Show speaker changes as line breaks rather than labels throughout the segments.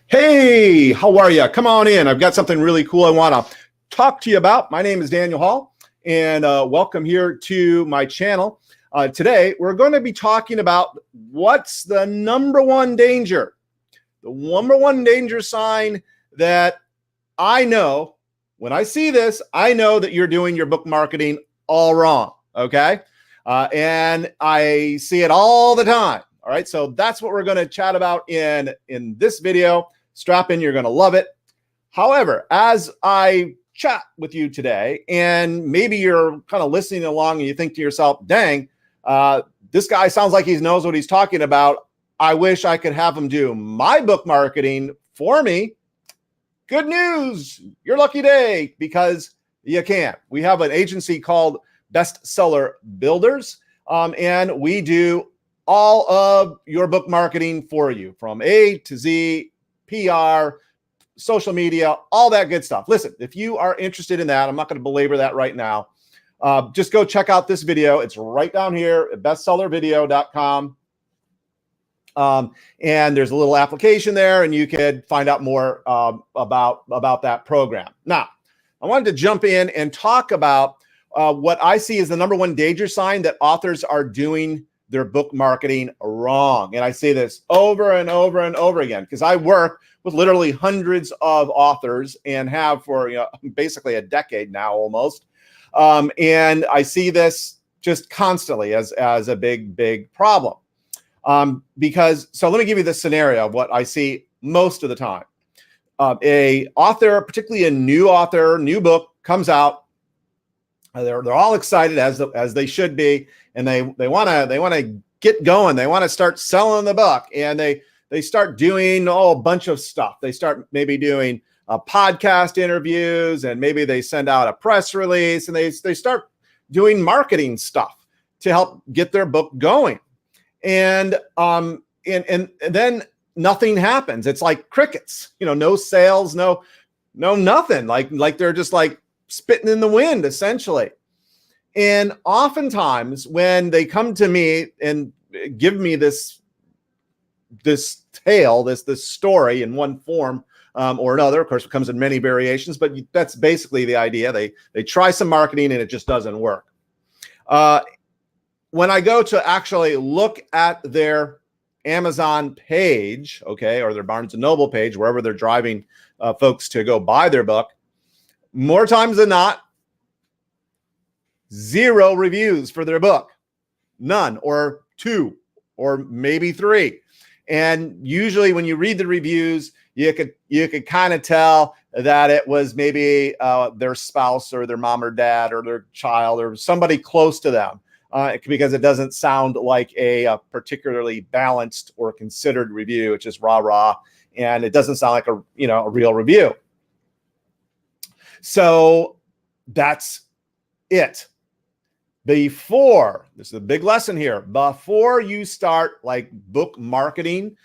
Hey, how are you? Come on in. I've got something really cool I want to talk to you about. My name is Daniel Hall, and welcome here to my channel. Today, we're going to be talking about what's the number one danger, the number one danger sign that I know when I see this, I know that you're doing your book marketing all wrong. Okay. And I see it all the time. All right, so that's what we're going to chat about in this video. Strap in, you're going to love it. However, as I chat with you today, and maybe you're kind of listening along and you think to yourself, dang, this guy sounds like he knows what he's talking about. I wish I could have him do my book marketing for me. Good news, your lucky day, because you can. We have an agency called Bestseller Builders, and we do all of your book marketing for you from A to Z, PR, social media, all that good stuff. Listen, if you are interested in that, I'm not going to belabor that right now. Just go check out this video. It's right down here at bestsellervideo.com. And there's a little application there, and you could find out more about that program. Now, I wanted to jump in and talk about what I see as the number one danger sign that authors are doing their book marketing wrong. And I say this over and over and over again, because I work with literally hundreds of authors and have for basically a decade now almost. And I see this just constantly as a big problem. So let me give you this scenario of what I see most of the time. A author, particularly a new author, new book comes out. They're all excited as they should be, and they want to get going. They want to start selling the book, and they start doing a bunch of stuff. They start maybe doing podcast interviews, and maybe they send out a press release, and they start doing marketing stuff to help get their book going. And then nothing happens. It's like crickets. No sales, no nothing. Like they're just like spitting in the wind, essentially. And oftentimes when they come to me and give me this tale, this story in one form or another, of course, it comes in many variations, but that's basically the idea. They try some marketing and it just doesn't work. When I go to actually look at their Amazon page, okay, or their Barnes & Noble page, wherever they're driving folks to go buy their book, more times than not, 0 reviews for their book, none, or 2, or maybe 3. And usually when you read the reviews, you could kind of tell that it was maybe their spouse or their mom or dad or their child or somebody close to them, because it doesn't sound like a particularly balanced or considered review. It's just rah, and it doesn't sound like a real review. So that's it. This is a big lesson here. Before you start like book marketing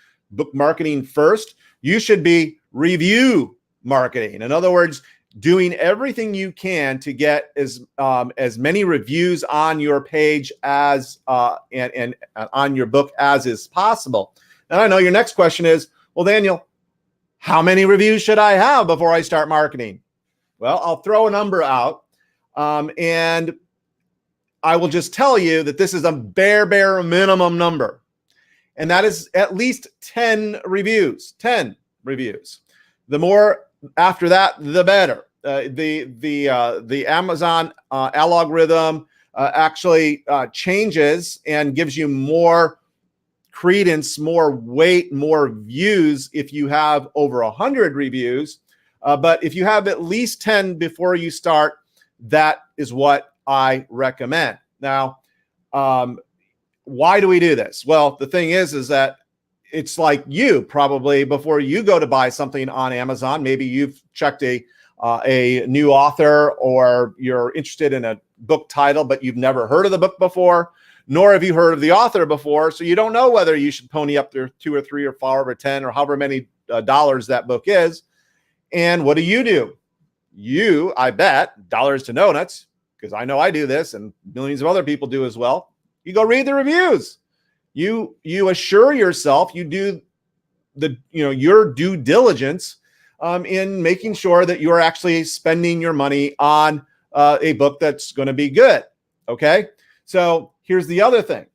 first, you should be review marketing. In other words, doing everything you can to get as many reviews on your page as and on your book as is possible. And I know your next question is, well, Daniel, how many reviews should I have before I start marketing? Well, I'll throw a number out, and I will just tell you that this is a bare minimum number, and that is at least 10 reviews. 10 reviews. The more after that, the better. The Amazon algorithm actually changes and gives you more credence, more weight, more views if you have over 100 reviews. But if you have at least 10 before you start, that is what I recommend. Now, why do we do this? Well, the thing is that it's like you probably before you go to buy something on Amazon, maybe you've checked a new author, or you're interested in a book title, but you've never heard of the book before, nor have you heard of the author before. So you don't know whether you should pony up their 2 or 3 or 5 or 10 or however many dollars that book is. And what do? You, I bet, dollars to donuts, because I know I do this and millions of other people do as well. You go read the reviews. You assure yourself you do your due diligence in making sure that you are actually spending your money on a book that's going to be good. Okay. So here's the other thing.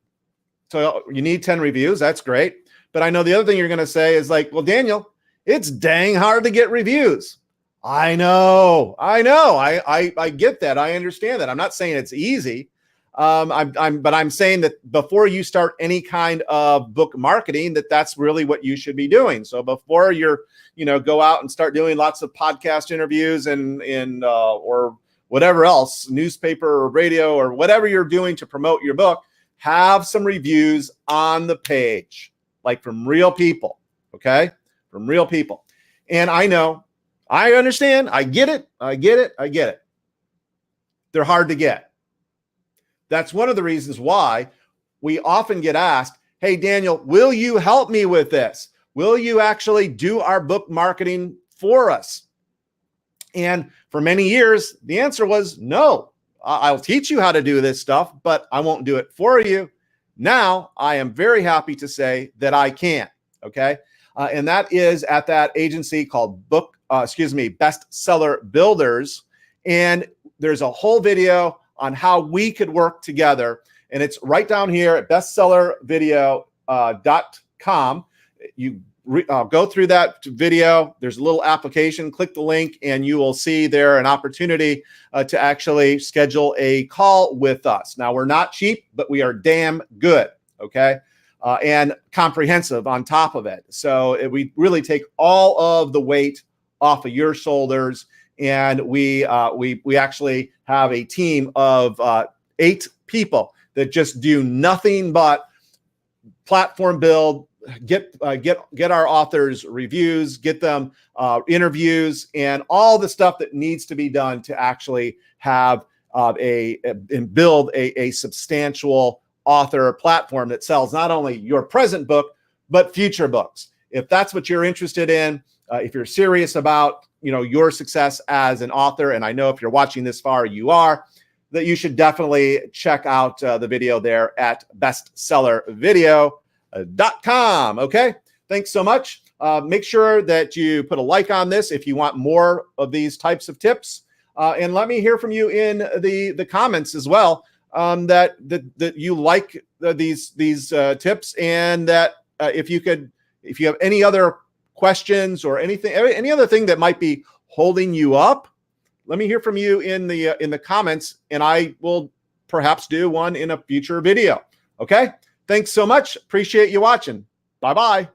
So you need 10 reviews. That's great. But I know the other thing you're going to say is like, well, Daniel, it's dang hard to get reviews. I know. I get that. I understand that. I'm not saying it's easy. But I'm saying that before you start any kind of book marketing, that's really what you should be doing. So before you're, go out and start doing lots of podcast interviews and or whatever else, newspaper or radio or whatever you're doing to promote your book, have some reviews on the page, like from real people. Okay. From real people. And I know, I understand. I get it. They're hard to get. That's one of the reasons why we often get asked, hey, Daniel, will you help me with this? Will you actually do our book marketing for us? And for many years, the answer was no. I'll teach you how to do this stuff, but I won't do it for you. Now, I am very happy to say that I can. Okay. And that is at that agency called Bestseller Builders. And there's a whole video on how we could work together. And it's right down here at bestsellervideo.com. You go through that video. There's a little application. Click the link and you will see there an opportunity to actually schedule a call with us. Now, we're not cheap, but we are damn good. Okay. And comprehensive on top of it. So we really take all of the weight off of your shoulders. And we actually have a team of 8 people that just do nothing but platform build, get our authors reviews, get them interviews, and all the stuff that needs to be done to actually have and build a substantial author platform that sells not only your present book but future books. If that's what you're interested in, if you're serious about your success as an author, and I know if you're watching this far, you are, that you should definitely check out the video there at bestsellervideo.com. Okay, thanks so much. Make sure that you put a like on this if you want more of these types of tips, and let me hear from you in the comments as well. That you like these tips, and that if you have any other questions or any other thing that might be holding you up, let me hear from you in the comments, and I will perhaps do one in a future video. Okay, thanks so much. Appreciate you watching. Bye bye.